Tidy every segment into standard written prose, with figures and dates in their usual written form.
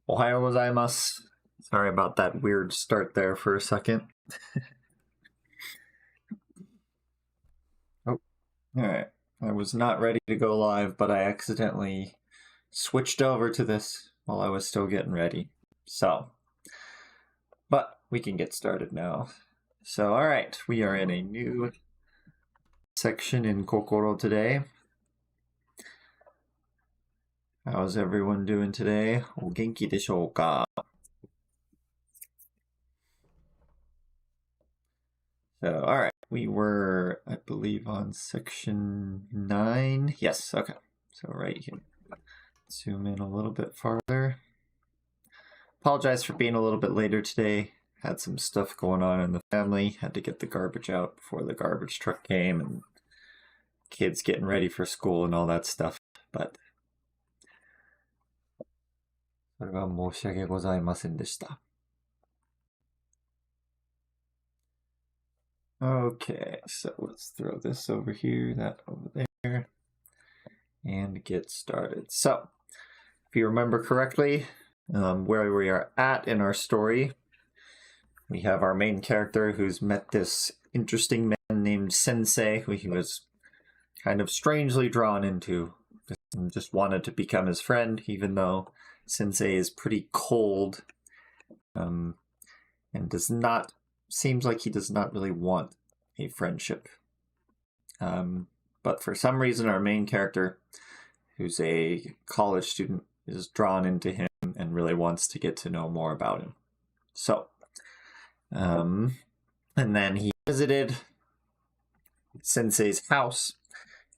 Ohayou gozaimasu. Sorry about that weird start there for a second. Oh, alright. I was not ready to go live, but I accidentally switched over to this while I was still getting ready. So, but we can get started now. So, alright, we are in a new section in Kokoro today. How's everyone doing today? O genki deshou ka? So, alright, we were, I believe, on section 9. Yes, okay. So right here. Zoom in a little bit farther. Apologize for being a little bit later today. Had some stuff going on in the family. Had to get the garbage out before the garbage truck came, and kids getting ready for school and all that stuff. But それは申し訳ございませんでした。Okay, so let's throw this over here, that over there, and get started. So, if you remember correctly, where we are at in our story, we have our main character who's met this interesting man named Sensei, who he was kind of strangely drawn into, and just wanted to become his friend, even though Sensei is pretty cold, and seems like he does not really want a friendship. But for some reason, our main character, who's a college student, is drawn into him and really wants to get to know more about him. So, and then he visited Sensei's house,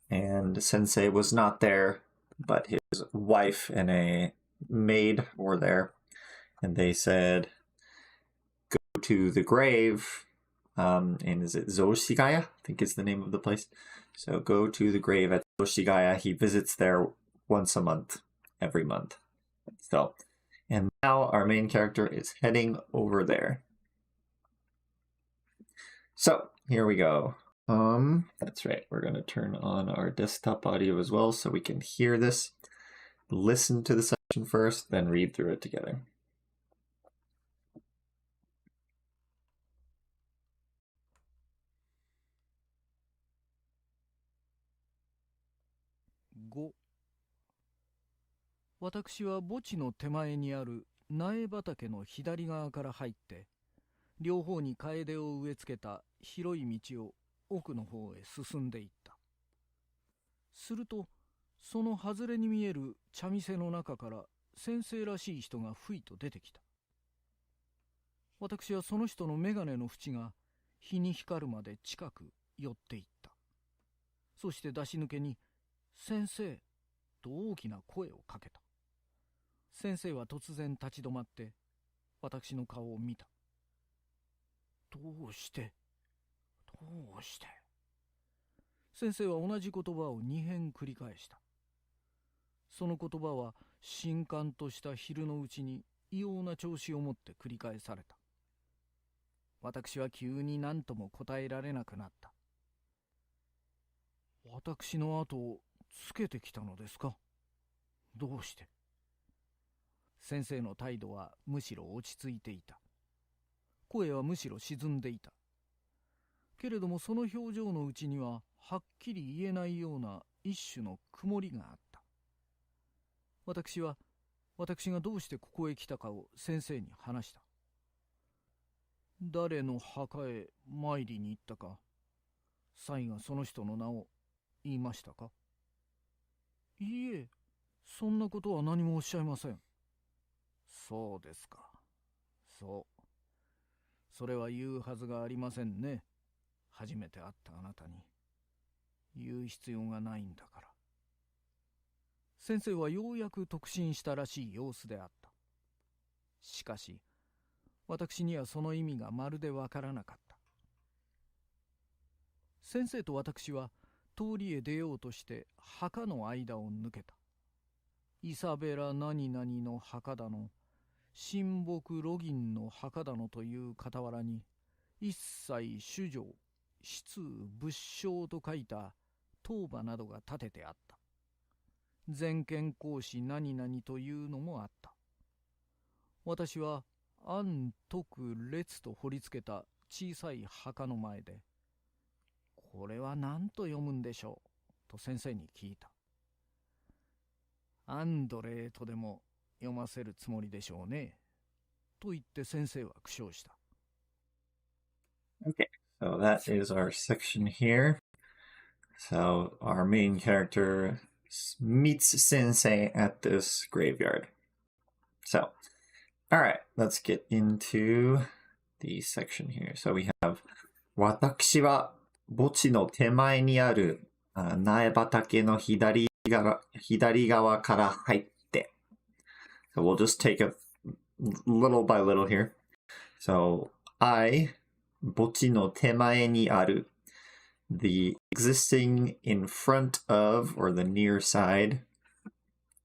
and Sensei was not there, but his wife and a maid were there, and they said, go to the grave, and is it Zoshigaya? I think is the name of the place. So go to the grave at Zoshigaya. He visits there once a month, every month. So, and now our main character is heading over there. So, here we go. That's right, we're going to turn on our desktop audio as well so we can hear this. Listen to the section first, then read through it together. Go. 私は墓地の手前にある苗畑の左側から入って、両方に楓を植え付けた広い道を奥の方へ進んでいった。すると、その外れに見える茶店の中から先生らしい人がふいと出てきた。私はその人の眼鏡の縁が日に光るまで近く寄っていった。そして出し抜けに「先生」と大きな声をかけた。先生は突然立ち止まって私の顔を見た。どうして先生は同じ言葉を2遍繰り返した。その言葉は深感とした昼のうちに異様な調子を持って繰り返された。私は急に何とも答えられなくなった。私の後をつけてきたのですか？どうして？先生の態度はむしろ落ち着いていた。声はむしろ沈んでいた。けれどもその表情のうちにははっきり言えないような一種の曇りがあった。私は私がどうしてここへ来たかを先生に話した。誰の墓へ参りに行ったか、妻がその人の名を言いましたか？いいえ、そんなことは何もおっしゃいません。そうですか。そう。それは言うはずがありませんね。初めて会ったあなたに。言う必要がないんだから。先生はようやく得心したらしい様子であった。しかし、私にはその意味がまるでわからなかった。先生と私は通りへ出ようとして墓の間を抜けた。イサベラ何々の墓だの、神木ロギンの墓だのという傍らに、一切主女、質仏性と書いた塔婆などが建ててあった。全権公使何々というのもあった。私は安徳列と彫りつけた小さい墓の前で、これは何と読むんでしょうと先生に聞いた。アンドレーとでも読ませるつもりでしょうね。と言って先生は苦笑した。Okay, so that is our section here. So our main character meets Sensei at this graveyard. So, all right, let's get into the section here. So we have 私は墓地の手前にある苗畑の左側から入って。So we'll just take it little by little here. So I 墓地の手前にある the existing in front of or the near side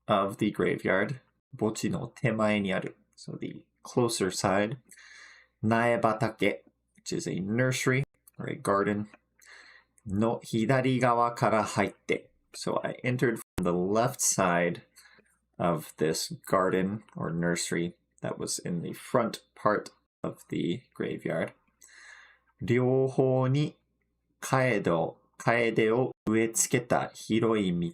of the graveyard. 墓地の手前にある so the closer side. 苗畑 which is a nursery or a garden. の左側から入って so I entered from the left side of this garden or nursery that was in the front part of the graveyard. 両方に楓を植え付けた広い道。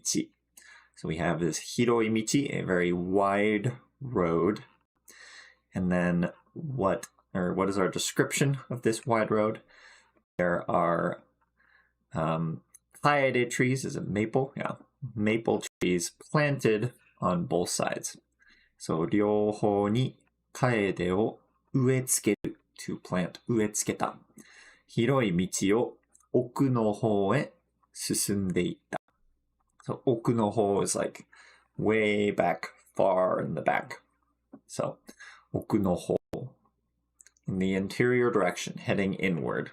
So we have this 広い道, a very wide road. And then what is our description of this wide road? There are kaede trees, is it maple? Yeah, maple trees planted on both sides. So 両方に楓を植え付ける to plant 植え付けた広い道を奥の方へ進んでいった。So 奥の方 is like way back, far in the back. So 奥の方 in the interior direction, heading inward.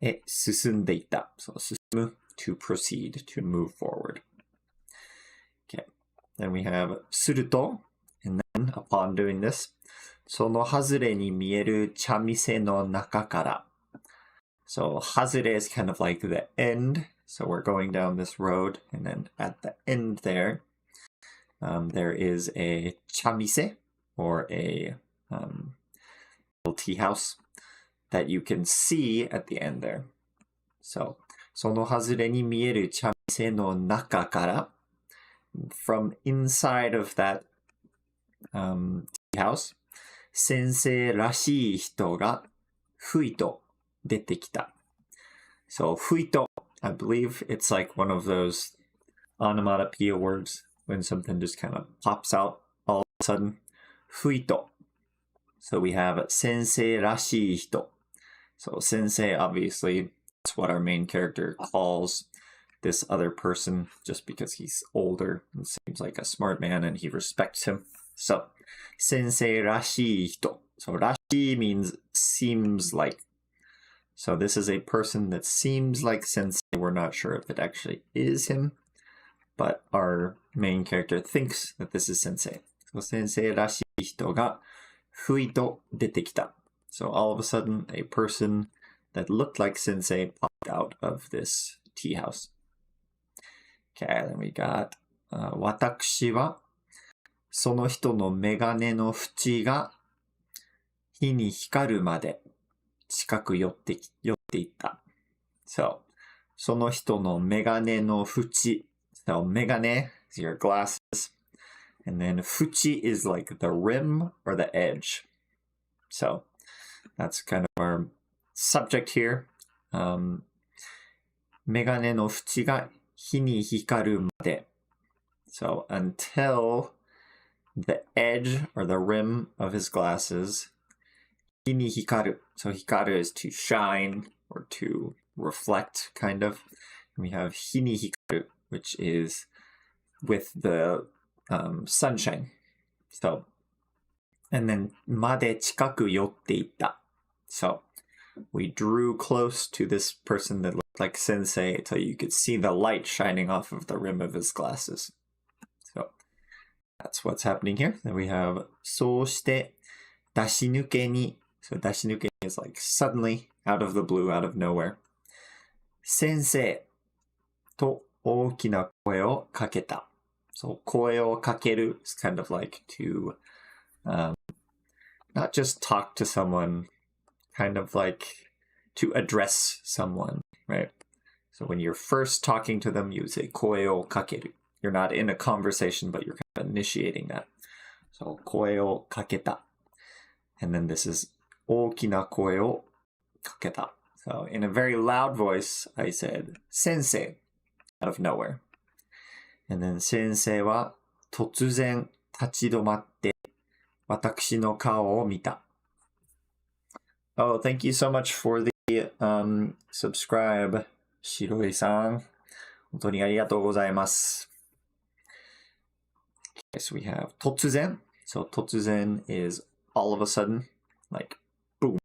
へ進んでいった。So 進む to proceed, to move forward. Okay. Then we have すると and then upon doing this その外れに見える茶店の中から So 外れ is kind of like the end. So we're going down this road and then at the end there there is a 茶店 or a little tea house that you can see at the end there. So その外れに見える茶店の中から from inside of that tea house 先生らしい人がふいと出てきた。So ふいと I believe it's like one of those onomatopoeia words when something just kind of pops out all of a sudden. ふいと So we have 先生らしい人. So sensei, obviously, that's what our main character calls this other person just because he's older and seems like a smart man and he respects him. So, sensei rashii hito. So, rashi means seems like. So, this is a person that seems like sensei. We're not sure if it actually is him, but our main character thinks that this is sensei. So, sensei rashii hito ga fui to dete kita. So, all of a sudden, a person that looked like sensei popped out of this tea house. Okay, then we got 私はその人のメガネの縁が火に光るまで近く寄っていった。So, その人のメガネの縁。So, メガネ is your glasses. And then 縁 is like the rim or the edge. So, that's kind of our subject here. メガネの縁が火に光るまで。So, until the edge or the rim of his glasses, 火に光る. So, 光る is to shine or to reflect, kind of. And we have 火に光る, which is with the sunshine. So, and then まで近く寄っていった. So, we drew close to this person that looked like sensei until you could see the light shining off of the rim of his glasses. So that's what's happening here. Then we have そうして出し抜けに. So 出し抜け is like suddenly, out of the blue, out of nowhere. 先生と大きな声をかけた. So 声をかける is kind of like to not just talk to someone, kind of like to address someone, right? So when you're first talking to them, you say 声をかける. You're not in a conversation, but you're kind of initiating that. So 声をかけた. And then this is 大きな声をかけた. So in a very loud voice, I said 先生 out of nowhere. And then 先生は突然立ち止まって私の顔を見た. Oh, thank you so much for the subscribe, Shiroi-san. 本当にありがとうございます. Okay, so we have 突然. So 突然 is all of a sudden, like boom,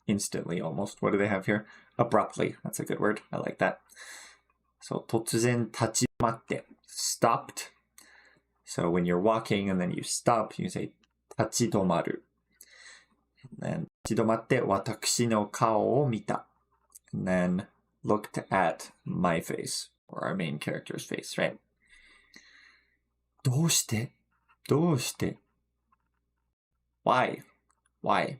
instantly almost. What do they have here? Abruptly. That's a good word. I like that. So 突然立ち止まって stopped. So when you're walking and then you stop, you say 立ち止まる. And then 立ち止まって私の顔を見た. And then looked at my face, or our main character's face, right? どうして? どうして? Why? Why?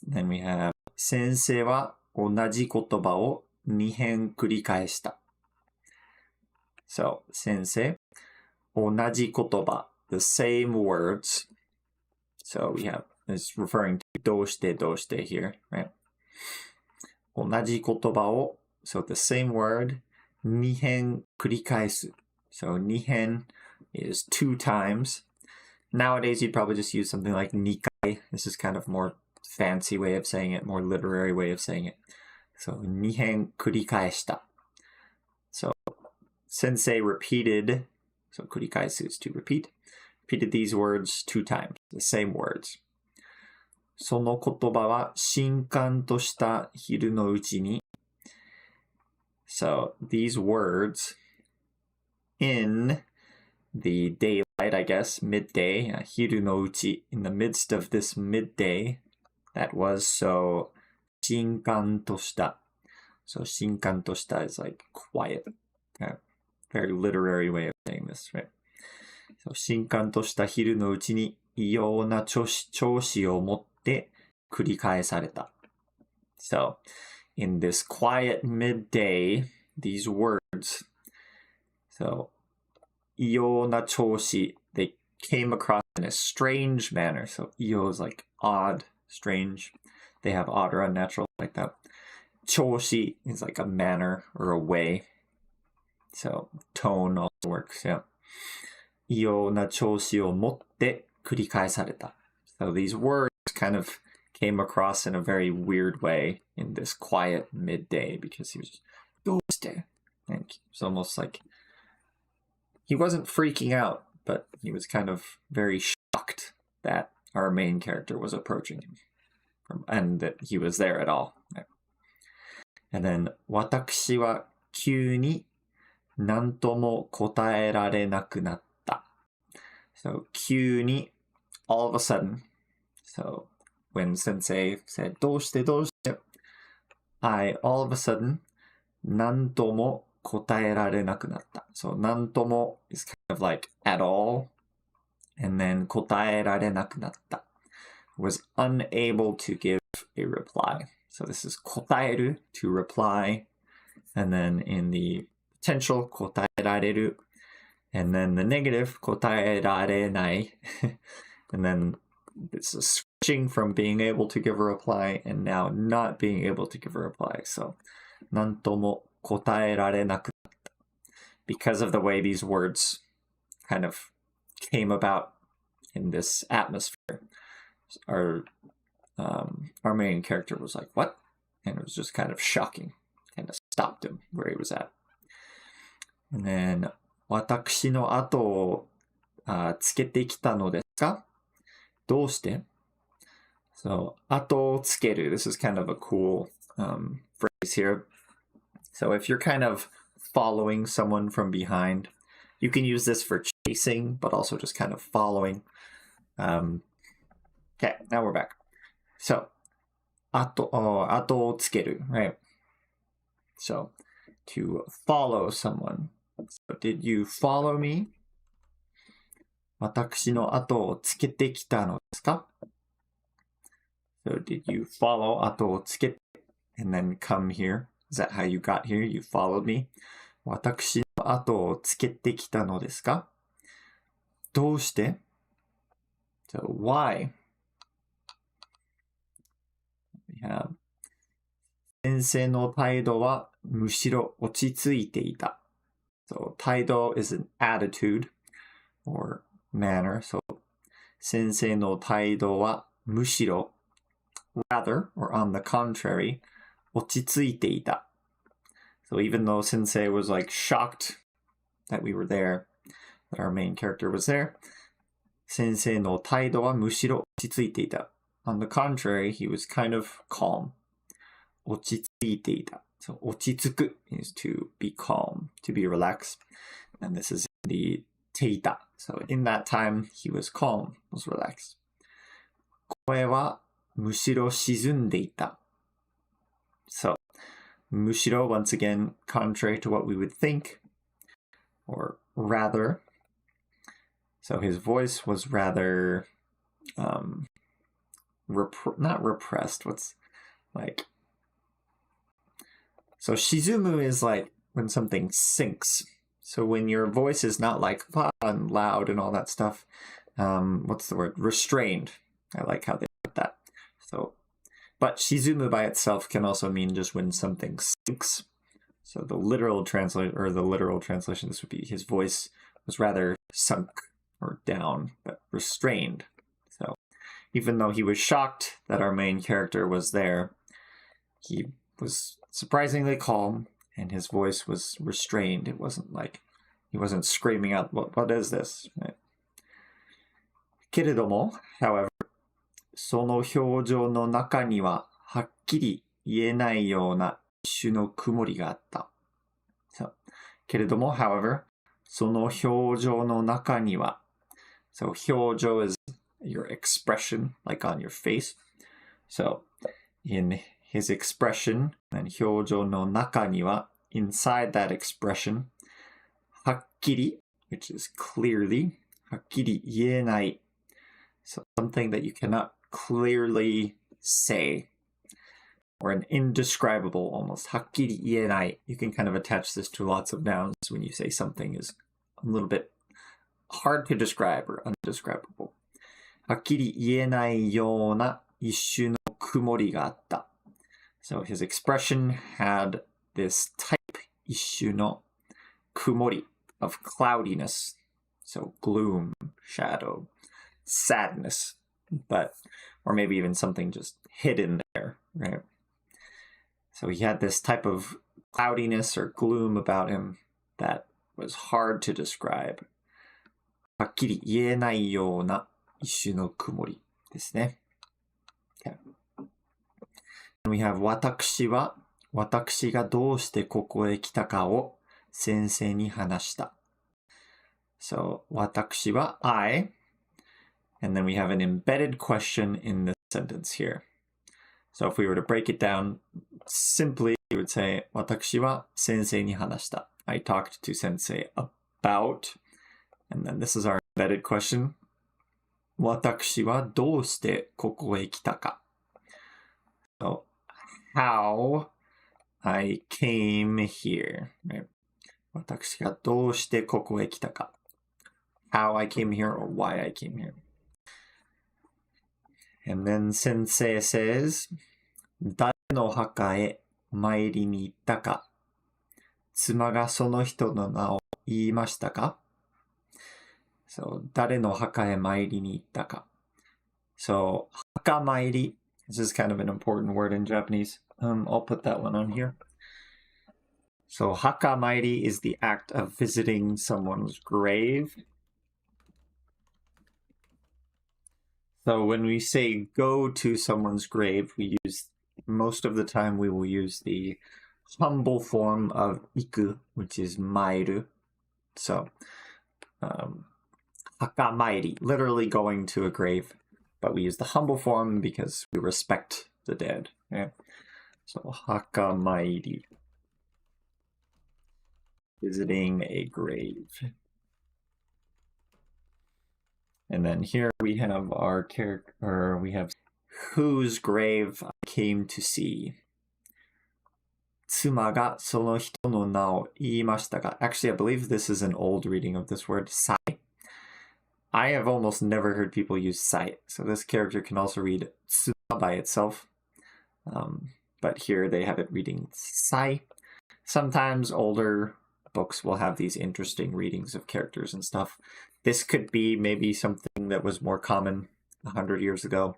Then we have 先生は同じ言葉を2遍繰り返した. So, 先生, 同じ言葉, the same words. So we have, it's referring to どうして here, right? 同じ言葉を, so the same word, 2遍繰り返す. So 2遍 is 2 times. Nowadays, you'd probably just use something like 2回. This is kind of more fancy way of saying it, more literary way of saying it. So 2遍繰り返した. So Sensei repeated, so 繰り返す is to repeat, repeated these words 2 times, the same words. その言葉は新刊とした昼のうちに. So these words in the daylight, I guess, midday, 昼のうち, in the midst of this midday, that was so 新刊とした. So 新刊とした is like quiet. Very literary way of saying this, right? So 新刊とした昼のうちに異様な調子を持って繰り返された. So in this quiet midday, these words, so 異様な調子, they came across in a strange manner. So 異様 is like odd, strange. They have odd or unnatural like that. 調子 is like a manner or a way. So tone also works, yeah. 異様な調子を持って繰り返された. So these words kind of came across in a very weird way in this quiet midday because he was just, "Doste?" And it was almost like he wasn't freaking out, but he was kind of very shocked that our main character was approaching him and that he was there at all. And then, 私は急に何とも答えられなくなった. So, 急に, all of a sudden. So, when Sensei said, どうしてどうして? I, all of a sudden, 何とも答えられなくなった. So, 何とも is kind of like at all. And then 答えられなくなった. Was unable to give a reply. So this is 答える to reply. And then in the potential 答えられる. And then the negative 答えられない. And then it's a switching from being able to give a reply and now not being able to give a reply. So なんとも答えられなくなった. Because of the way these words kind of came about in this atmosphere, our main character was like, "What?" And it was just kind of shocking. Kind of stopped him where he was at. And then, 私の後をつけてきたのですか? どうして? So, 後をつける. This is kind of a cool phrase here. So if you're kind of following someone from behind, you can use this for chasing, but also just kind of following. Okay, now we're back. So, 後をつける, right? So, to follow someone. So, did you follow me? 私の後をつけてきたのですか? So, did you follow 後をつけて and then come here? Is that how you got here? You followed me? 私の後をつけてきたのですか? どうして? So, why? We have 先生の態度はむしろ落ち着いていた. So, 態度 is an attitude or manner. So, 先生の態度はむしろ rather or on the contrary 落ち着いていた. So, even though Sensei was like shocked that we were there, that our main character was there, 先生の態度はむしろ落ち着いていた. On the contrary, he was kind of calm. 落ち着いていた. So, 落ち着く is to be calm, to be relaxed. And this is the ていた. So, in that time, he was calm, was relaxed. 声はむしろ沈んでいた. So, むしろ, once again, contrary to what we would think, or rather. So, his voice was rather, not repressed, what's like, so shizumu is like when something sinks. So when your voice is not like and loud and all that stuff, what's the word? Restrained. I like how they put that. So, but shizumu by itself can also mean just when something sinks. So the literal translation, this would be his voice was rather sunk or down, but restrained. So even though he was shocked that our main character was there, he was surprisingly calm and his voice was restrained. It wasn't like he wasn't screaming out, what is this? Right? けれども, however, その表情の中にははっきり言えないような一種の曇りがあった. So, けれども, however, その表情の中には. So, 表情 is your expression, like on your face. So, in his expression, and 表情の中には, inside that expression, はっきり, which is clearly, はっきり言えない. So, something that you cannot clearly say, or an indescribable almost, はっきり言えない. You can kind of attach this to lots of nouns when you say something is a little bit hard to describe or undescribable. はっきり言えないような一種の曇りがあった. So his expression had this type, 一種の曇り of cloudiness. So gloom, shadow, sadness. But or maybe even something just hidden there, right? So he had this type of cloudiness or gloom about him that was hard to describe. はっきり言えないような一種の曇りですね。Okay. And we have 私は私がどうしてここへ来たかを先生に話した。So 私は I, and then we have an embedded question in this sentence here. So if we were to break it down simply, we would say 私は先生に話した。I talked to sensei about, and then this is our embedded question. 私はどうしてここへ来たか。So how I came here. Right? 私がどうしてここへ来たか。How I came here or why I came here. And then Sensei says, 誰の墓へ参りに行ったか。妻がその人の名を言いましたか。So, 誰の墓へ参りに行ったか。So, 墓参り. This is kind of an important word in Japanese. I'll put that one on here. So, 墓参り is the act of visiting someone's grave. So, when we say go to someone's grave, most of the time we will use the humble form of iku, which is mairu. So, 墓参り, literally going to a grave. But we use the humble form because we respect the dead. Okay? So, 墓参り. Visiting a grave. And then here we have our character, we have whose grave I came to see. 妻がその人の名を言いましたが. Actually, I believe this is an old reading of this word, sai. I have almost never heard people use sai. So this character can also read tsuma by itself. But here they have it reading sai. Sometimes older books will have these interesting readings of characters and stuff. This could be maybe something that was more common 100 years ago.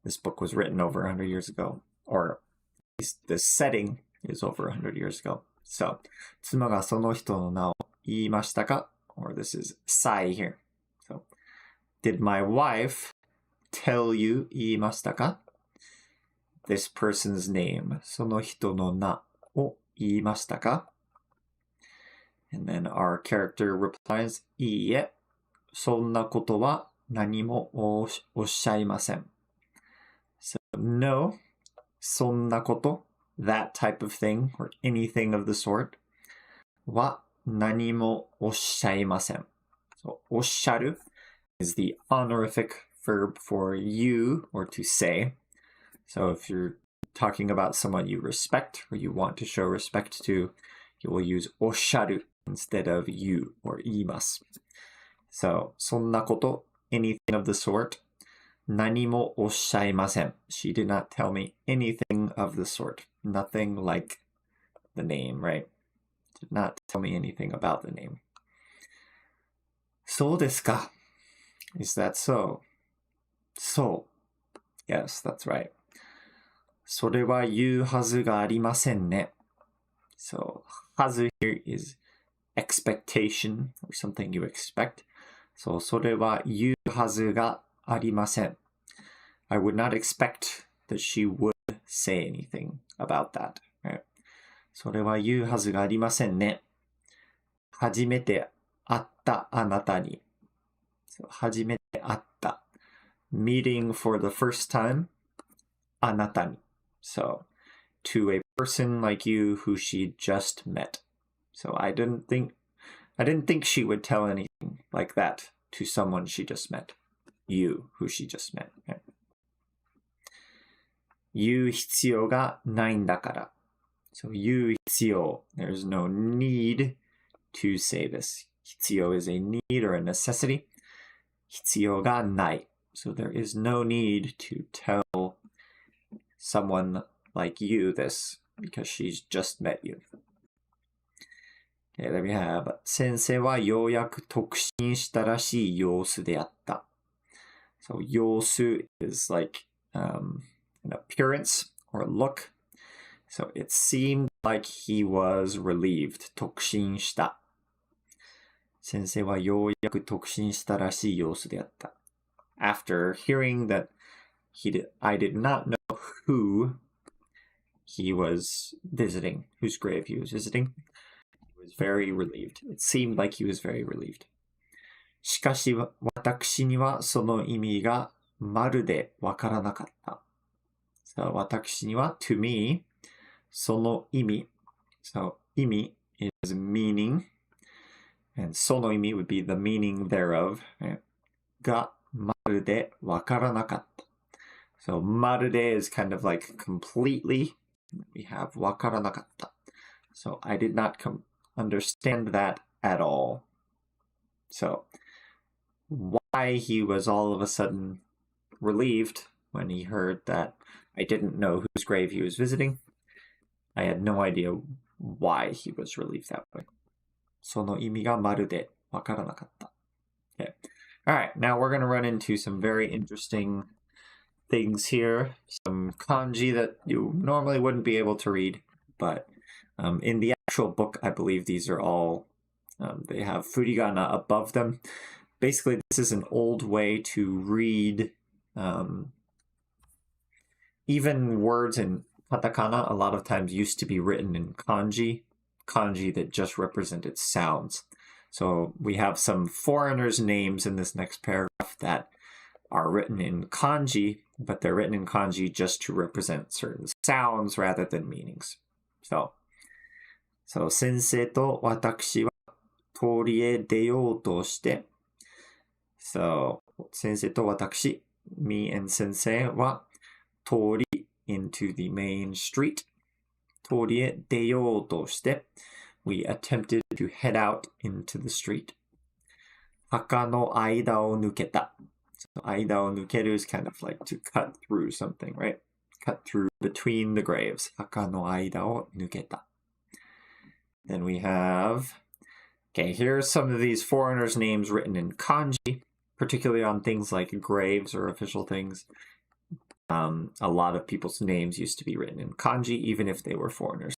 This book was written over 100 years ago. Or at least the setting is over 100 years ago. So, 妻がその人の名を言いましたか? Or this is sai here. So, did my wife tell you 言いましたか? This person's name. その人の名を言いましたか? And then our character replies, いいえ、そんなことは何もおっしゃいません. So, no, そんなこと, that type of thing, or anything of the sort, は何もおっしゃいません. So, おっしゃる is the honorific verb for you, or to say. So if you're talking about someone you respect, or you want to show respect to, you will use おっしゃる instead of you, or 言います. So, そんなこと, anything of the sort. 何もおっしゃいません. She did not tell me anything of the sort. Nothing like the name, right? Did not tell me anything about the name. そうですか. Is that so? So. Yes, that's right. それは言うはずがありませんね. So, はず here is expectation, or something you expect. So, それは言うはずがありません. I would not expect that she would say anything about that. Right? それは言うはずがありませんね. 初めて会ったあなたに. So, 初めて会った. Meeting for the first time. あなたに. So, to a person like you who she just met. So I didn't think she would tell anything like that to someone she just met. You, who she just met. Okay? 言う必要がないんだから. So 言う必要. There's no need to say this. 必要 is a need or a necessity. 必要がない. So there is no need to tell someone like you this because she's just met you. Okay, there we have 先生はようやく特進したらしい様子であった. So 様子 is like an appearance or look. So it seemed like he was relieved. 特進した。先生はようやく特進したらしい様子であった。After hearing that I did not know who he was visiting, whose grave he was visiting, he was very relieved. It seemed like he was very relieved. しかし私にはその意味がまるでわからなかった。So 私には to me その意味 so 意味 is meaning and その意味 would be the meaning thereof がまるでわからなかった。So まるで is kind of like completely. We have わからなかった。So I did not understand that at all. So why he was all of a sudden relieved when he heard that I didn't know whose grave he was visiting. I had no idea why he was relieved that way. その意味がまるでわからなかった。Okay. All right, now we're going to run into some very interesting things here. Some kanji that you normally wouldn't be able to read, but in the actual book, I believe these are all, they have furigana above them. Basically, this is an old way to read even words in katakana a lot of times used to be written in kanji that just represented sounds. So we have some foreigners' names in this next paragraph that are written in kanji, but they're written in kanji just to represent certain sounds rather than meanings. So 先生と私は通りへ出ようとして So 先生と私 me and sensei は通り into the main street 通りへ出ようとして we attempted to head out into the street 墓の間を抜けた So 間を抜ける is kind of like to cut through something, right? Cut through between the graves 墓の間を抜けた Then we have, okay, here's some of these foreigners' names written in kanji, particularly on things like graves or official things. A lot of people's names used to be written in kanji, even if they were foreigners.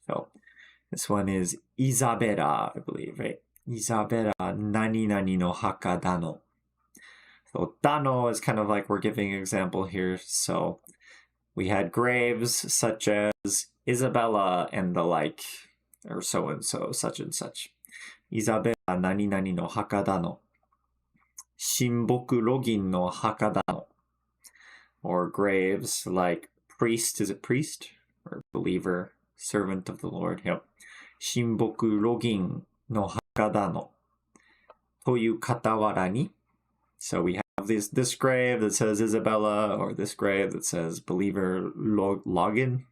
So this one is Isabella, I believe, right? Isabella nani nani no haka dano. So dano is kind of like we're giving an example here. So we had graves such as Isabella and the like, or so and so, such and such. Isabella nani nani no haka dano. Shinboku login no haka dano. Or graves like priest, is it priest? Or believer, servant of the Lord. Yep. Shinboku login no haka dano. Toyu katawara ni. So we have this grave that says Isabella, or this grave that says believer login.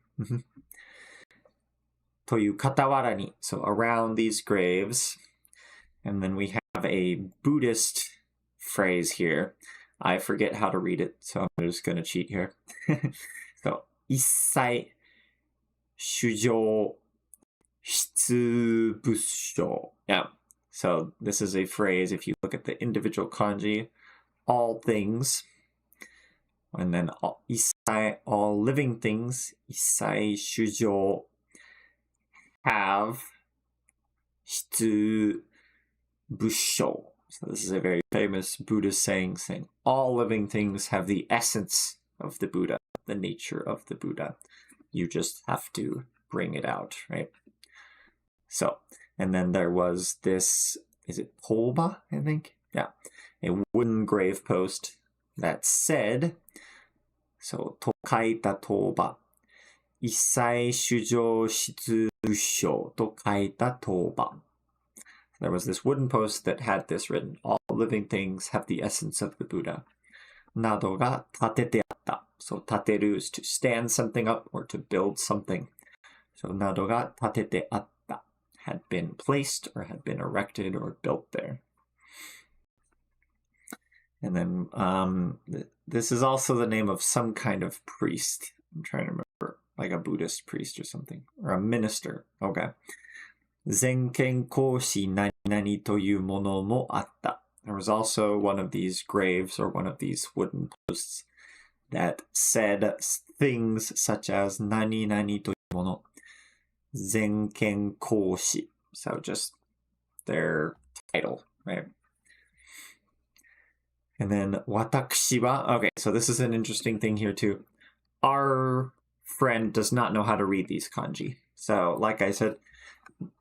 Toyu katawara ni. So around these graves. And then we have a Buddhist phrase here. I forget how to read it, so I'm just going to cheat here. So, 一切主情失仏性. Yeah. So this is a phrase, if you look at the individual kanji, all things, and then all, 一切, all living things, 一切主情 have 失仏性. So this is a very famous Buddhist saying all living things have the essence of the Buddha, the nature of the Buddha. You just have to bring it out, right? So, and then there was this, is it toba, I think? Yeah, a wooden grave post that said, so, と書いたtoba, 一切主情失仏性と書いたtoba. There was this wooden post that had this written, all living things have the essence of the Buddha. などが立ててあった. So 立てる is to stand something up or to build something. So などが立ててあった had been placed or had been erected or built there. And then this is also the name of some kind of priest. I'm trying to remember, like a Buddhist priest or something, or a minister. Okay. 全権公使何々というものもあった. There was also one of these graves or one of these wooden posts that said things such as 何々というもの、全権講師. So just their title, right? And then 私は, okay, so this is an interesting thing here too. Our friend does not know how to read these kanji. So like I said,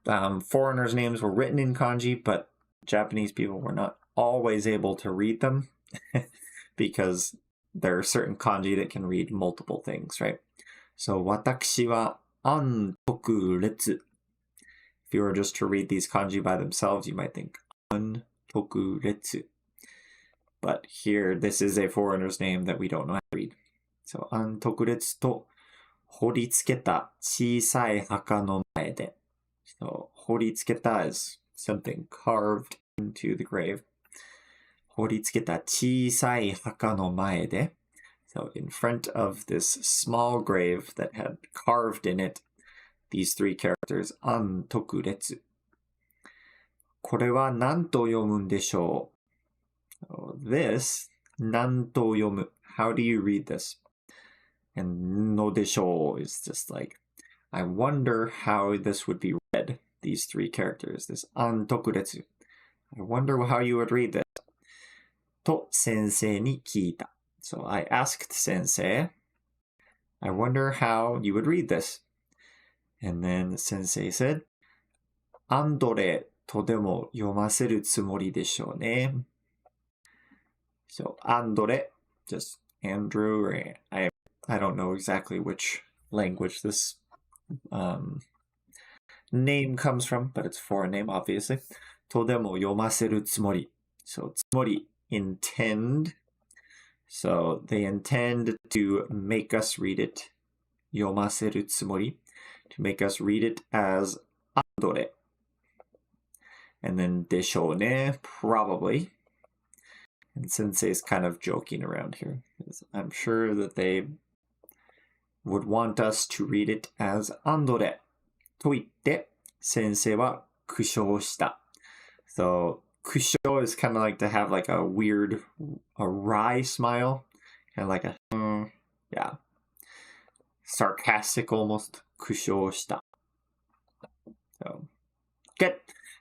foreigners' names were written in kanji, but Japanese people were not always able to read them because there are certain kanji that can read multiple things, right? So 私は安徳列. If you were just to read these kanji by themselves, you might think 安徳列. But here, this is a foreigner's name that we don't know how to read. So 安徳列と掘りつけた小さい墓の前で. So 掘りつけた is something carved into the grave. 掘りつけた小さい墓の前で. So in front of this small grave that had carved in it these three characters, 安徳列. これは何と読むんでしょう? So this, 何と読む. How do you read this? And のでしょう is just like, I wonder how this would be read, these three characters, this 安徳列. I wonder how you would read this. と先生に聞いた. So I asked Sensei, I wonder how you would read this. And then Sensei said, アンドレとでも読ませるつもりでしょうね. So アンドレ, just Andrew, or I don't know exactly which language this name comes from, but it's a foreign name, obviously. とでも読ませるつもり. So つもり, intend. So they intend to make us read it. 読ませるつもり. To make us read it as アンドレ. And then でしょうね, probably. And Sensei's kind of joking around here. I'm sure that they would want us to read it as アンドレ. と言って、先生は苦笑した. So, 苦笑 is kind of like to have like a weird, a wry smile. Kind of like a, yeah. Sarcastic almost. 苦笑した. So, good.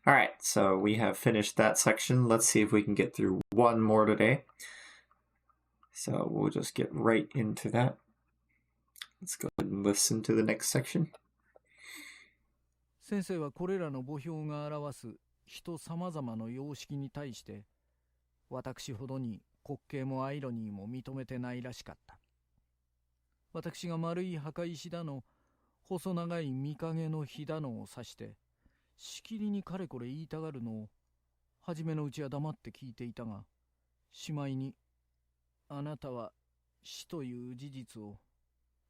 All right, so we have finished that section. Let's see if we can get through one more today. So we'll just get right into that. Let's go ahead and listen to the next section. 先生はこれらの墓標が表す人さまざまの様式に対して私ほどに滑稽もアイロニーも認めてないらしかった。私が丸い墓石だの細長い見影の火だのを指してしきりにかれこれ言いたがるのを初めのうちは黙って聞いていたが、しまいにあなたは死という事実を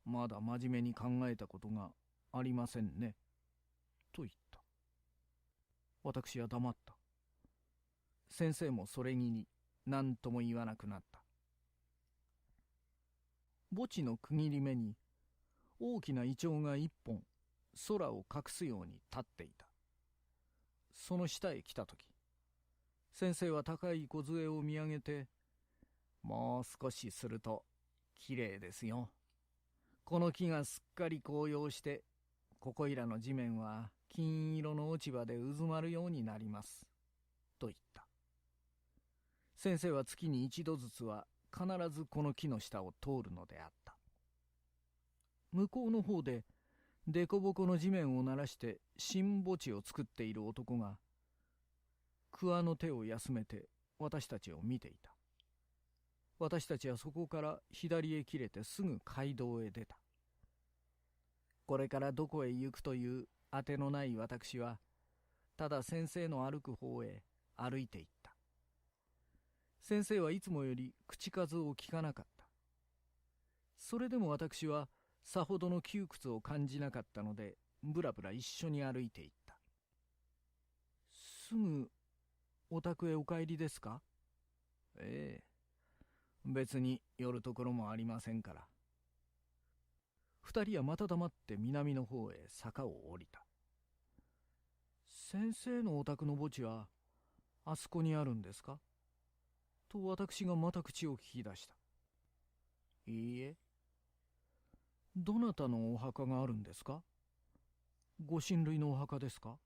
まだ真面目に考えたことがありませんねと言った。私は黙った。先生もそれに何とも言わなくなった。墓地の区切り目に大きなイチョウが一本空を隠すように立っていた。その下へ来たとき、先生は高い梢を見上げて、もう少しするときれいですよ。この木がすっかり紅葉して、ここいらの地面は金色の落ち葉で渦まるようになります。と言った。先生は月に一度ずつは必ずこの木の下を通るのであった。向こうの方で、でこぼこの地面を鳴らして新墓地を作っている男が桑の手を休めて私たちを見ていた。私たちはそこから左へ切れてすぐ街道へ出た。これからどこへ行くというあてのない私はただ先生の歩く方へ歩いていった。先生はいつもより口数を聞かなかった。それでも私はさほどの窮屈を感じなかったので、ぶらぶら一緒に歩いていった。すぐお宅へお帰りですか？ええ。別に寄るところもありませんから。二人はまた黙って南の方へ坂を降りた。先生のお宅の墓地はあそこにあるんですか？と私がまた口を聞き出した。いいえ。どなたのお墓があるんですか？ご親類のお墓ですか？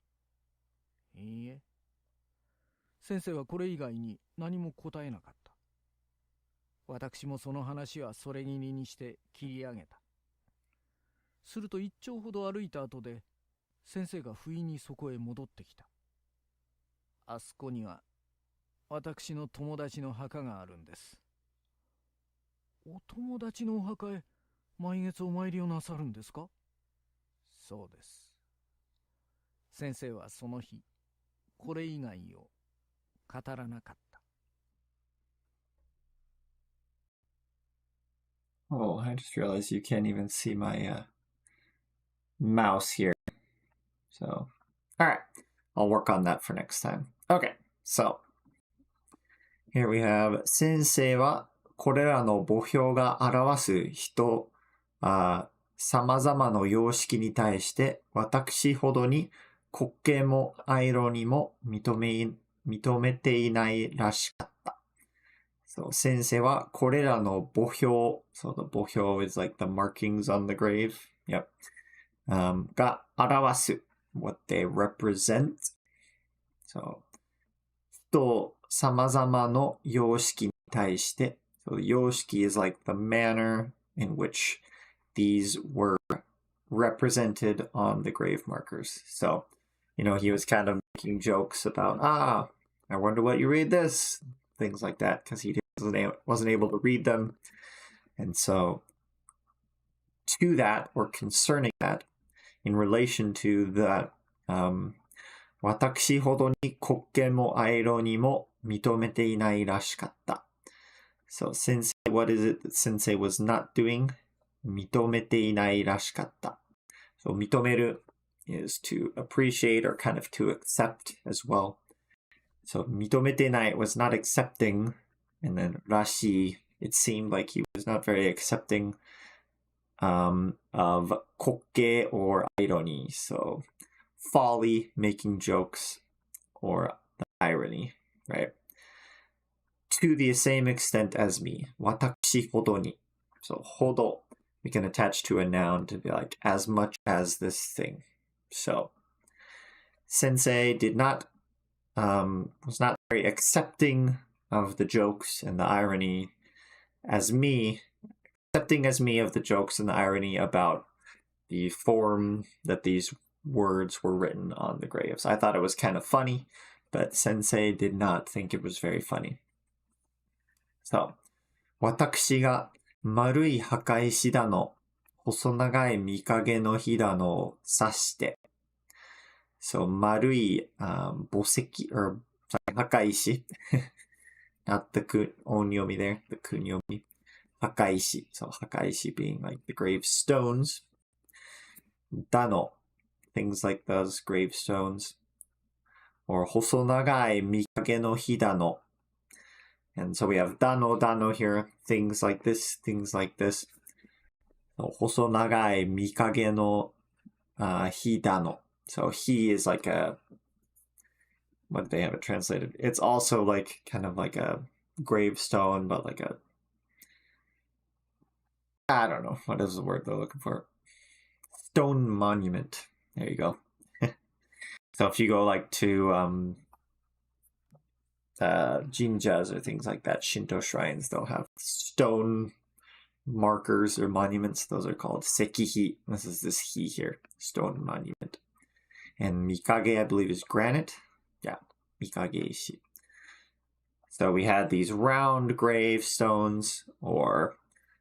いいえ。先生はこれ以外に何も答えなかった。私もその話はそれぎりにして切り上げた。すると一丁ほど歩いた後で、先生が不意にそこへ戻ってきた。あそこには私の友達の墓があるんです。お友達のお墓へ毎月お参りをなさるんですか？そうです。先生はその日、これ以外を語らなかった。Oh, I just realized you can't even see my mouse here. So, all right, I'll work on that for next time. Okay, so here we have 先生はこれらの墓標が表す人、様々な様式に対して私ほどに滑稽もアイロニーも認めていないらしかった。So, 先生はこれらの墓標、so the 墓標 is like the markings on the grave, yep, が表す what they represent. So, 人様々の様式に対して、so 様式 is like the manner in which these were represented on the grave markers. So, he was kind of making jokes about, I wonder what you read this, things like that, because he wasn't able to read them. And so, to that, or concerning that, in relation to that, 私ほどに滑稽もアイロニーも認めていないらしかった。So, Sensei, what is it that Sensei was not doing? 認めていないらしかった。So, 認める is to appreciate or kind of to accept as well. So, 認めていない was not accepting, and then らしい, it seemed like he was not very accepting of 滑稽 or irony. So, folly, making jokes, or the irony, right? To the same extent as me. 私ほどに. So, ほど, we can attach to a noun to be like, as much as this thing. So, Sensei was not very accepting of the jokes and the irony as me, accepting as me of the jokes and the irony about the form that these words were written on the graves. I thought it was kind of funny, but Sensei did not think it was very funny. So, 私が丸い墓石だの、細長い御影の火だのを指して、So, 丸い墓石, or sorry, 墓石, not the onyomi there, the kunyomi. 墓石, so 墓石 being like the gravestones. だの, things like those gravestones. Or 細長い御影の火だの. And so we have dano here, things like this, things like this. So, 細長い御影の火だの. So he is like what did they have it translated? It's also like kind of like a gravestone, but like I don't know, what is the word they're looking for? Stone monument. There you go. So if you go like to jinjas or things like that, Shinto shrines, they'll have stone markers or monuments. Those are called sekihi. This is this hi here, stone monument. And mikage, I believe, is granite. Yeah, mikage ishi. So we had these round gravestones or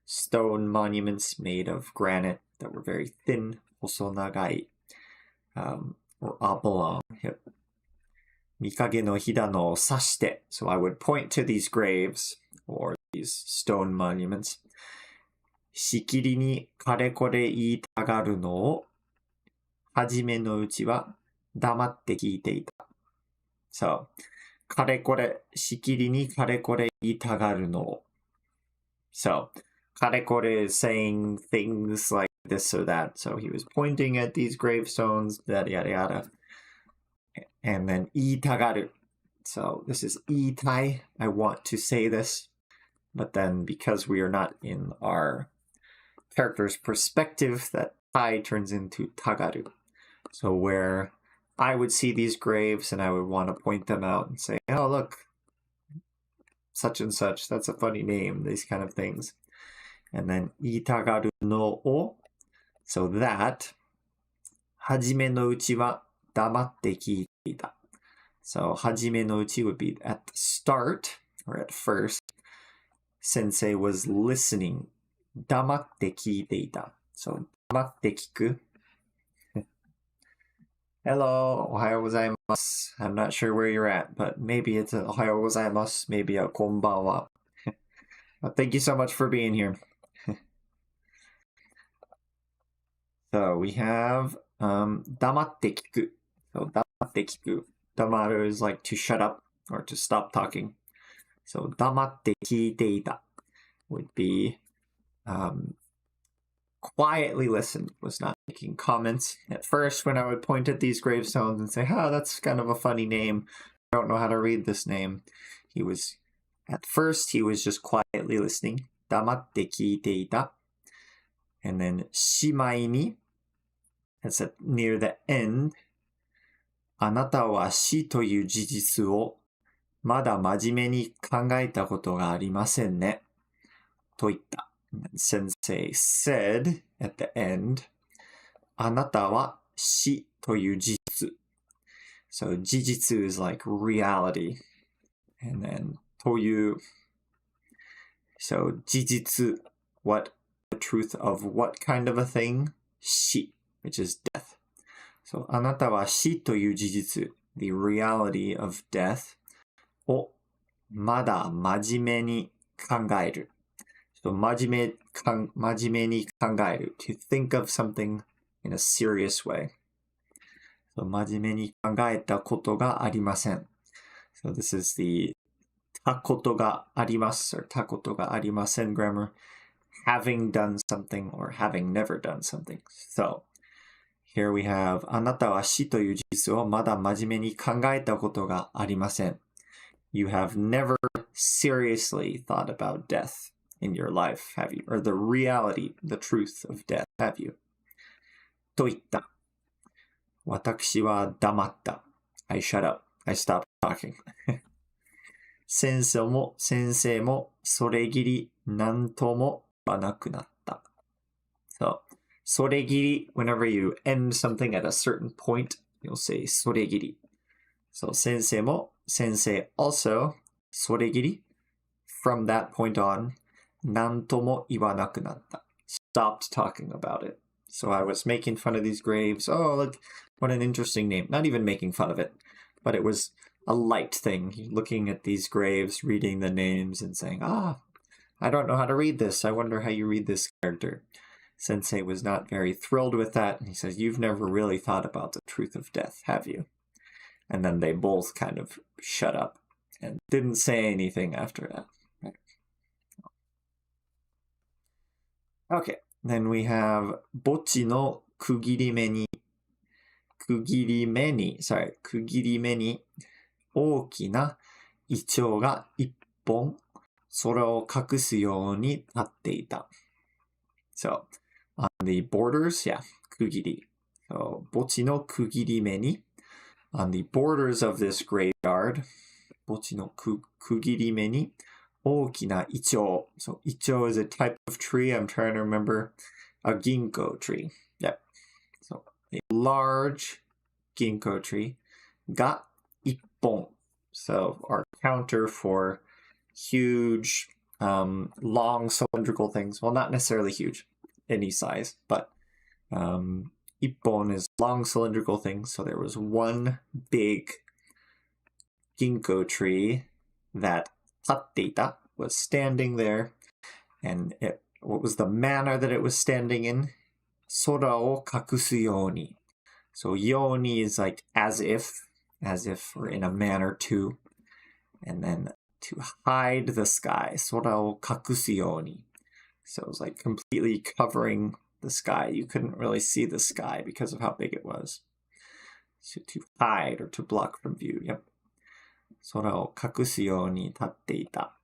stone monuments made of granite that were very thin, hosonagai, or oblong. Yep. Mikage no hidano sashite. So I would point to these graves or these stone monuments. Shikiri ni karekore iitagaru no o hajime no uchi wa damatte kiite ita. So, かれこれ、しきりにかれこれ言いたがるの。So, かれこれ is saying things like this or that. So he was pointing at these gravestones, yada yada yada. And then 言いたがる. So this is 言いたい. I want to say this. but then because we are not in our character's perspective, that tai turns into tagaru. So where I would see these graves and I would want to point them out and say, oh, look, such and such, that's a funny name, these kind of things. And then itagaru no o, so that, hajime no uchi wa damatte kiite ita. So hajime no uchi would be at the start, or at first, Sensei was listening. Damatte kiite ita. So damatte kiku. Hello, ohayo gozaimasu. I'm not sure where you're at, but maybe it's a ohayo gozaimasu, maybe a konbanwa. But thank you so much for being here. So we have damatte kiku. So damatte kiku. Damaru is like to shut up or to stop talking. So damatte kiite ita would be quietly listened, was not making comments. At first, when I would point at these gravestones and say, oh, that's kind of a funny name, I don't know how to read this name, at first he was just quietly listening. Damatte kiite ita. And then shimai ni, that's at near the end, あなたは死という事実をまだ真面目に考えたことがありませんね。と言った。Sensei said at the end, あなたは死という事実。So 事実 is like reality. And then という so 事実 what the truth of what kind of a thing? 死 which is death. So あなたは死という事実 the reality of death をまだ真面目に考える。So 真面目に考える to think of something in a serious way. So 真面目に考えたことがありません。So this is the たことがあります or たことがありません grammar. Having done something or having never done something. So here we have あなたは死という事実をまだ真面目に考えたことがありません。You have never seriously thought about death in your life, have you? Or the reality, the truth of death, have you? と言った。私は黙った。I shut up. I stopped talking. 先生もそれぎり何とも言わなくなった。So, それぎり, whenever you end something at a certain point, you'll say それぎり. So, 先生も Sensei also それぎり from that point on 何とも言わなくなった stopped talking about it. So I was making fun of these graves. Oh, look, what an interesting name. Not even making fun of it, but it was a light thing. Looking at these graves, reading the names and saying, I don't know how to read this. I wonder how you read this character. Sensei was not very thrilled with that. And he says, you've never really thought about the truth of death, have you? And then they both kind of shut up and didn't say anything after that. Okay, then we have 墓地の区切り目に大きなイチョウが一本空を隠すように立っていた。So, on the borders, yeah, 区切り。So, 墓地の区切り目にon the borders of this graveyard, 墓地の区切り目に大きなイチョウ。So, イチョウ is a type of tree. I'm trying to remember. A ginkgo tree. Yep. So, a large ginkgo tree が一本. So, our counter for huge, long cylindrical things. Well, not necessarily huge, any size, but ippon is long cylindrical things. So there was one big ginkgo tree that tatteita was standing there, and what was the manner that it was standing in? Sora o kakusu yoni. So yoni is like as if, or in a manner to, and then to hide the sky. Sora o kakusu yoni. So it was like completely covering the sky. You couldn't really see the sky because of how big it was. So to hide or to block from view. Yep. 空を隠すように立っていた.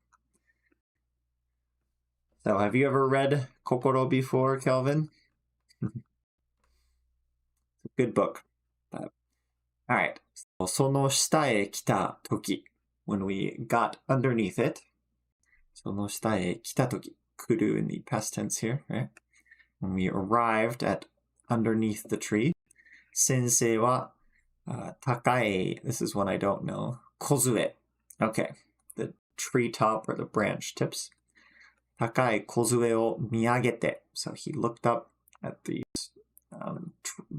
So have you ever read Kokoro before, Kelvin? Good book. All right. その下へ来た時 when we got underneath it. その下へ来た時 来る in the past tense here, right? When we arrived at underneath the tree, 先生は、高い this is one I don't know. 梢 Okay. The treetop or the branch tips. 高い梢を見上げて So he looked up at these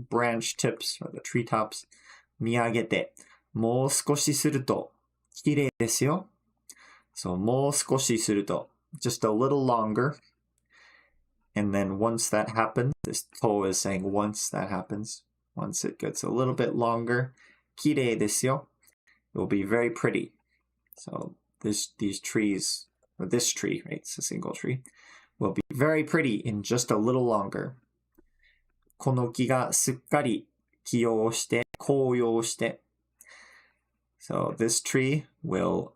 branch tips or the treetops. 見上げて、もう少しすると綺麗ですよ。So もう少しすると just a little longer. And then once that happens, this to is saying once that happens, once it gets a little bit longer, 綺麗ですよ. It will be very pretty. So these trees, or this tree, right? It's a single tree, will be very pretty in just a little longer. この木がすっかり起葉して紅葉して So this tree will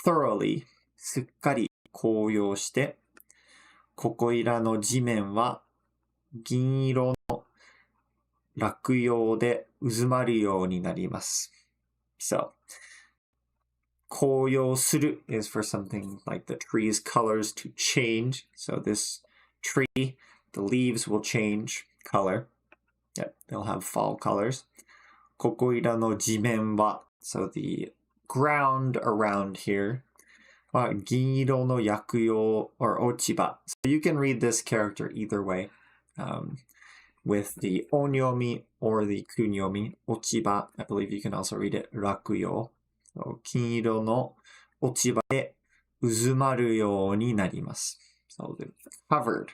thoroughly すっかり紅葉してここいらの地面は銀色の落葉で渦まるようになります So 紅葉する is for something like the tree's colors to change So this tree, the leaves will change color Yep, they'll have fall colors. ここいらの地面は So the ground around here は銀色の薬用 or 落ち葉 So you can read this character either way with the onyomi or the kunyomi 落ち葉 I believe you can also read it 落葉 So 金色の落ち葉で渦まるようになります So they're covered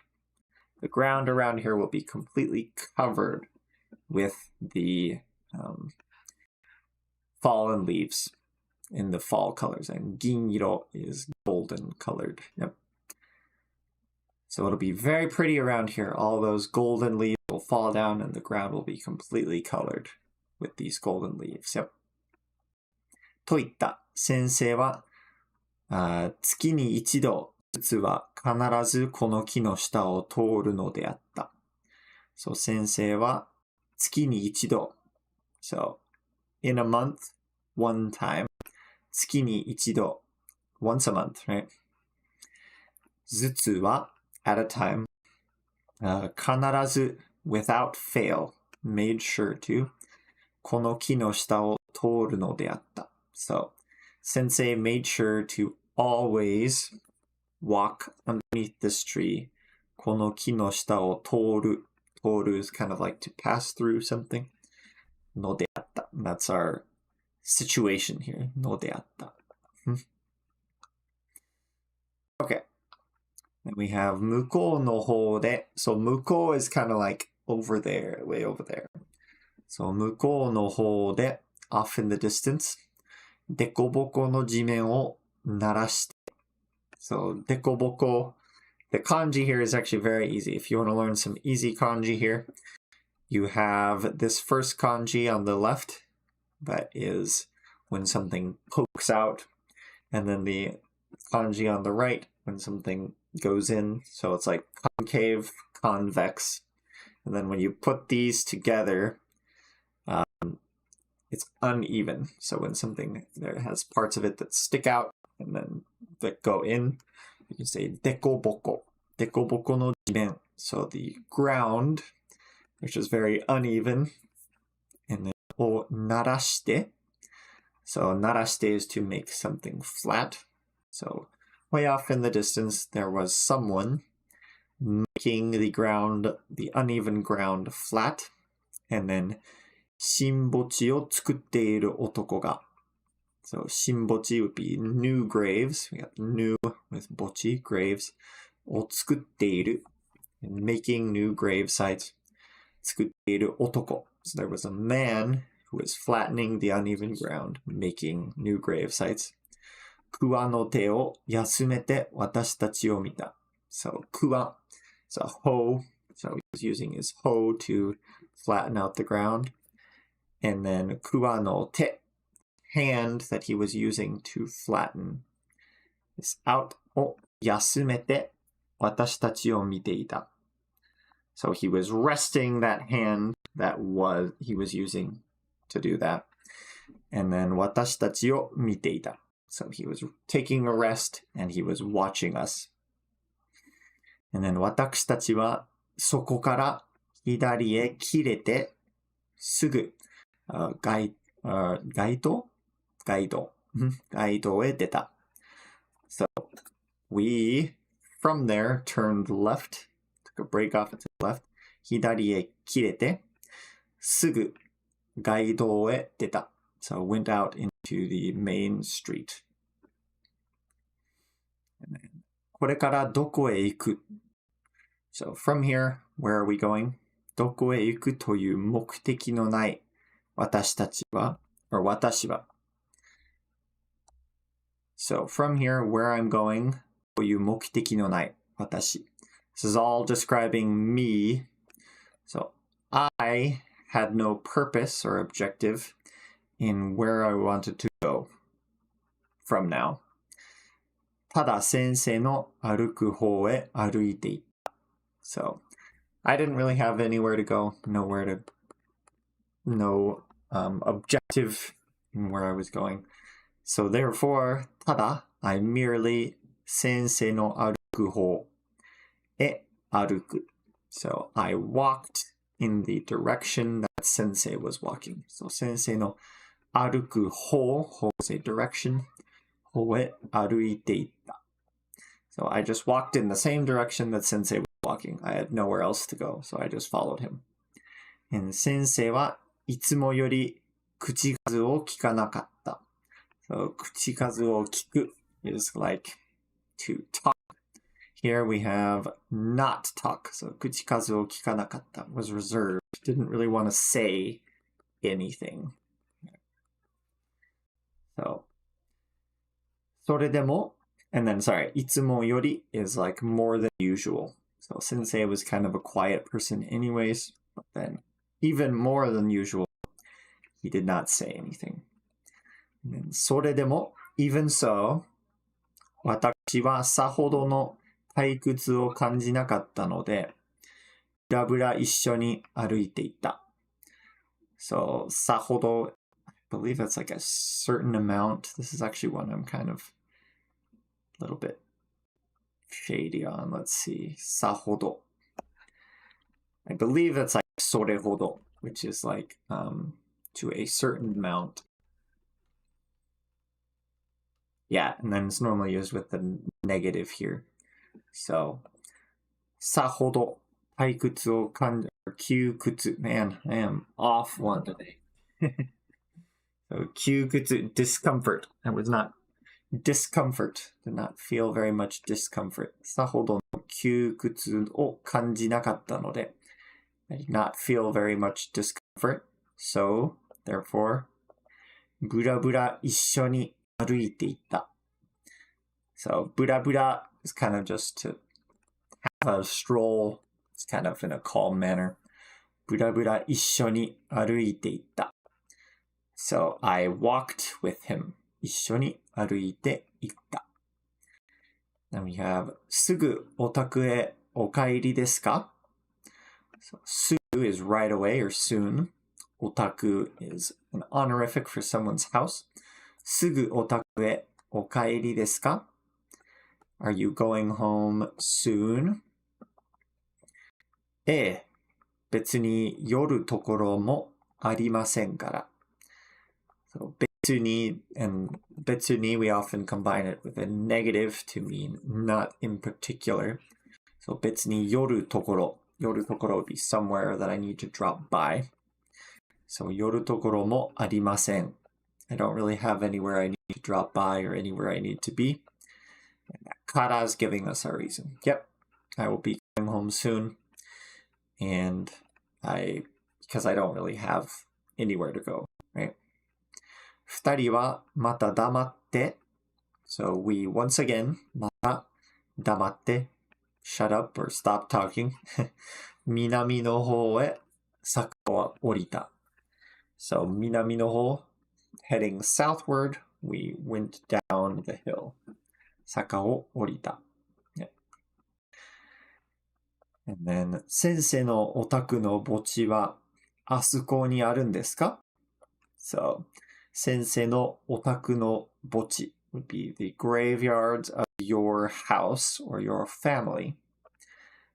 The ground around here will be completely covered with the fallen leaves in the fall colors. And giniro is golden colored. Yep. So it'll be very pretty around here. All those golden leaves will fall down and the ground will be completely colored with these golden leaves. Yep. といった先生は月に一度ずつは必ずこの木の下を通るのであった。So 先生は月に一度 So in a month, one time. 月に一度 once a month, right? ずつは at a time. 必ず without fail. Made sure to. この木の下を通るのであった。So Sensei made sure to always walk underneath this tree. この木の下を通る。通る is kind of like to pass through something. のであった。That's our situation here. のであった。Okay. Then we have 向こうの方で。So 向こう is kind of like over there, way over there. So 向こうの方で off in the distance. でこぼこの地面を鳴らして。So でこぼこ The kanji here is actually very easy. If you want to learn some easy kanji here, you have this first kanji on the left. That is when something pokes out. And then the kanji on the right when something goes in. So it's like concave, convex. And then when you put these together, it's uneven. So when something there has parts of it that stick out and then that go in, you can say dekoboko. Dekoboko no jimen. So the ground, which is very uneven. And then o narashite. So narashite is to make something flat. So way off in the distance, there was someone making the ground, the uneven ground, flat. And then 新墓地を作っている男が So 新墓地 would be new graves. We got new with 墓地 graves を作っている and making new grave sites 作っている男 So there was a man who was flattening the uneven ground, making new grave sites. 桑の手を休めて私たちを見た So 桑 is a hoe. So he was using his hoe to flatten out the ground. And then 桑の手 hand that he was using to flatten this out を休めて私たちを見ていた. So he was resting that hand that he was using to do that. And then 私たちを見ていた. So he was taking a rest and he was watching us. And then 私たちはそこから左へ切れてすぐ、街道へ出た. So we, from there, turned left, took a break off to the left, 左へ切れてすぐ街道へ出た. So went out into the main street. And then, これからどこへ行く? So from here, where are we going? どこへ行くという目的のない私たちは or 私は So from here, where I'm going という目的のない私 This is all describing me. So I had no purpose or objective in where I wanted to go from now. ただ先生の歩く方へ歩いていった. So I didn't really have anywhere to go, no objective in where I was going. So therefore, ただ I merely 先生の歩く方へ歩く. So I walked in the direction that Sensei was walking. So 先生の歩く方 is a direction. 方へ歩いていった. So I just walked in the same direction that Sensei was walking. I had nowhere else to go, so I just followed him. And 先生はいつもより口数を聞かなかった. So 口数を聞く is like to talk. Here we have not talk. So 口数を聞かなかった was reserved. Didn't really want to say anything. So それでも and then, sorry, いつもより is like more than usual. So Sensei was kind of a quiet person anyways, but then even more than usual, he did not say anything. And then, それでも even so, 私はさほどの退屈を感じなかったので、ぶらぶら一緒に歩いていた. So, さほど, I believe that's like a certain amount. This is actually one I'm kind of a little bit shady on. Let's see. さほど. I believe that's like それほど, which is like to a certain amount. Yeah, and then it's normally used with the negative here. So, さほど退屈を感じ、窮屈. Man, I am off one today. So, 窮屈, discomfort. That was not discomfort. Did not feel very much discomfort. さほどの窮屈を感じなかったので, I did not feel very much discomfort. So, therefore, ぶらぶら一緒に歩いていった. So, ぶらぶら is kind of just to have a stroll. It's kind of in a calm manner. ぶらぶら一緒に歩いていった. So, I walked with him. 一緒に歩いていった. Then we have すぐお宅へお帰りですか? So, すぐ is right away or soon. お宅 is an honorific for someone's house. すぐお宅へお帰りですか? Are you going home soon? ええ、別に寄るところもありませんから. So 別に and 別に we often combine it with a negative to mean not in particular. So 別に寄るところ would be somewhere that I need to drop by. So 寄るところもありません. I don't really have anywhere I need to drop by or anywhere I need to be. And that kara is giving us our reason. Yep, I will be going home soon. And because I don't really have anywhere to go, right? 二人はまた黙って. So we once again, また黙って. Shut up or stop talking. 南の方へ坂を降りた. So 南の方, heading southward, we went down the hill. 坂を降りた. Yeah. And then, 先生のお宅の墓地はあそこにあるんですか? So, 先生のお宅の墓地 would be the graveyard of your house or your family.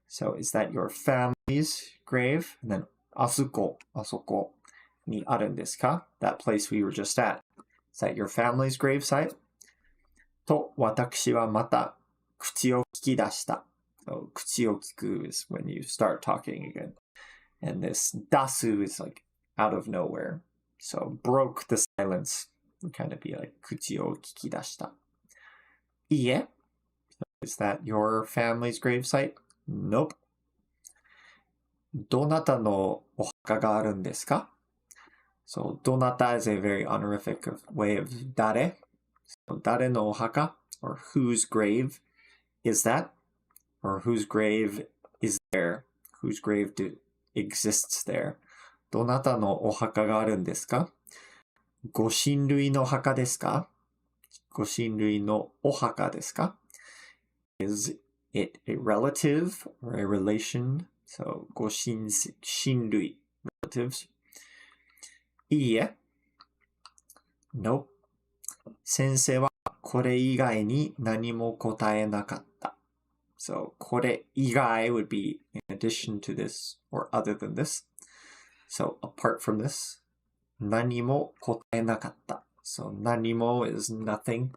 So, is that your family's grave? And then, あそこにあるんですか? That place we were just at. Is that your family's gravesite? と、私はまた口を聞き出した。So, 口を聞く is when you start talking again. And this dasu is like out of nowhere. So, broke the silence would kind of be like 口を聞き出した。いいえ? Is that your family's gravesite? Nope. どなたのお墓があるんですか? So, どなた is a very honorific way of 誰. So, 誰のお墓 or whose grave is that? Or whose grave is there? Whose grave exists there? どなたのお墓があるんですか? ご親類の墓ですか? ご親類のお墓ですか? Is it a relative or a relation? So, ご親類 relatives. いいえ. Nope. 先生はこれ以外に何も答えなかった。So, これ以外 would be in addition to this or other than this. So, apart from this, 何も答えなかった. So, 何も is nothing.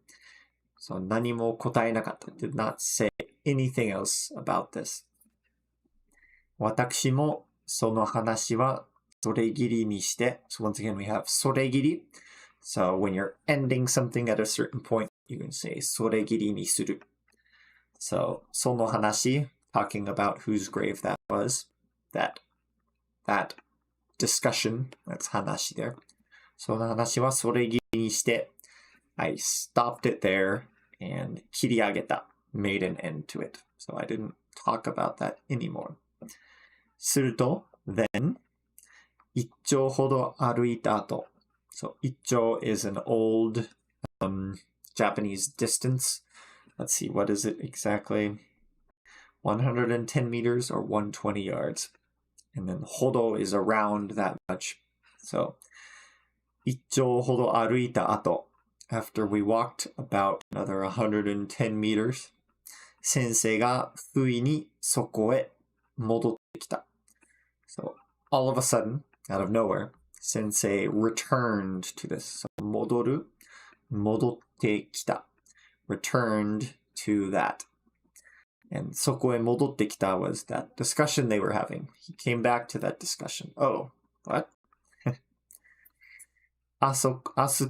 So, 何も答えなかった did not say anything else about this. 私もその話はそれぎりにして. So, once again, we have それぎり. So, when you're ending something at a certain point, you can say それぎりにする. So, その話, talking about whose grave that was, that discussion, that's 話 there. その話はそれぎりにして, I stopped it there and 切り上げた, made an end to it. So I didn't talk about that anymore. すると, then, 一丁ほど歩いた後. So 一丁 is an old Japanese distance. Let's see, what is it exactly? 110 meters or 120 yards. And then ほど is around that much. So, 一丁ほど歩いた後, after we walked about another 110 meters, 先生が不意にそこへ戻ってきた. So, all of a sudden, out of nowhere, Sensei returned to this. So, 戻る, 戻ってきた. Returned to that. And そこへ戻ってきた was that discussion they were having. He came back to that discussion. Oh, what? あそ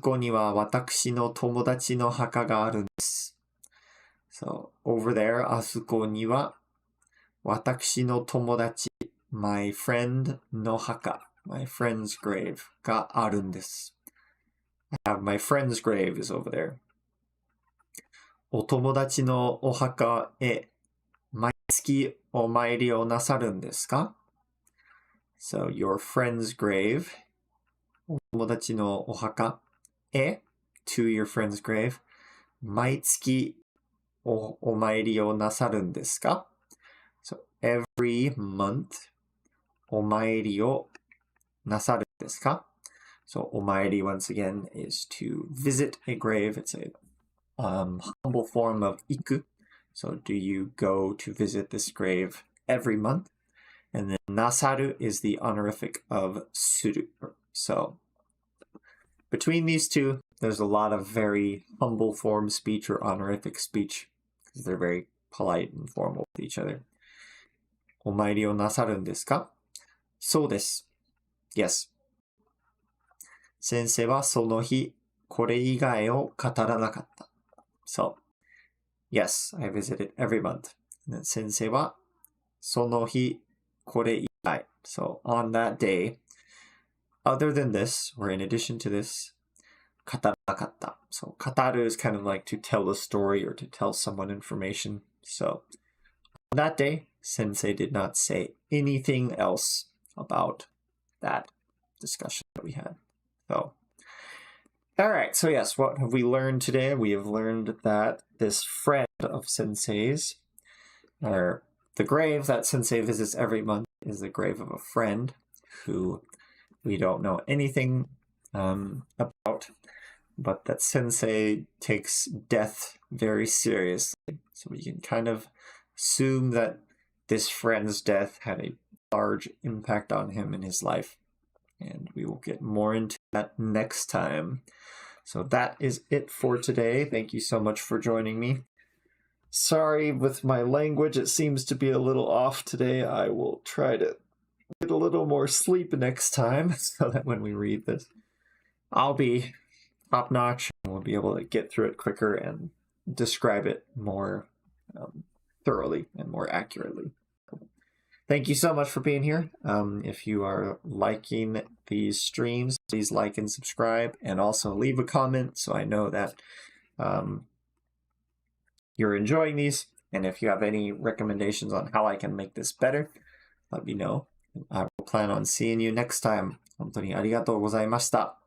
こには私の友達の墓があるんです。So, over there, あそこには私の友達 my friend の墓 my friend's grave があるんです。I have my friend's grave is over there. お友達のお墓へ毎月お参りをなさるんですか? So, your friend's grave, お友達のお墓へ to your friend's grave, 毎月お参りをなさるんですか? So, every month, お参りをなさるんですか? So, お参り once again is to visit a grave. It's a humble form of 行く. So, do you go to visit this grave every month? And then なさる is the honorific of する. So, between these two, there's a lot of very humble form speech or honorific speech because they're very polite and formal with each other. お参りをなさるんですか? そうです. Yes. 先生はその日、これ以外を語らなかった. So, yes, I visited every month. And then 先生はその日、これ以外. So, on that day, other than this, or in addition to this, 語らなかった. So, 語る is kind of like to tell a story or to tell someone information. So, on that day, Sensei did not say anything else about that discussion that we had. So, all right. So, yes, what have we learned today? We have learned that this friend of Sensei's, or the grave that Sensei visits every month is the grave of a friend who we don't know anything about, but that Sensei takes death very seriously. So we can kind of assume that this friend's death had a large impact on him in his life. And we will get more into that next time. So that is it for today. Thank you so much for joining me. Sorry with my language, it seems to be a little off today. I will try to get a little more sleep next time so that when we read this, I'll be top notch and we'll be able to get through it quicker and describe it more thoroughly and more accurately. Thank you so much for being here. If you are liking these streams, please like and subscribe, and also leave a comment so I know that you're enjoying these. And if you have any recommendations on how I can make this better, let me know. I will plan on seeing you next time. 本当にありがとうございました。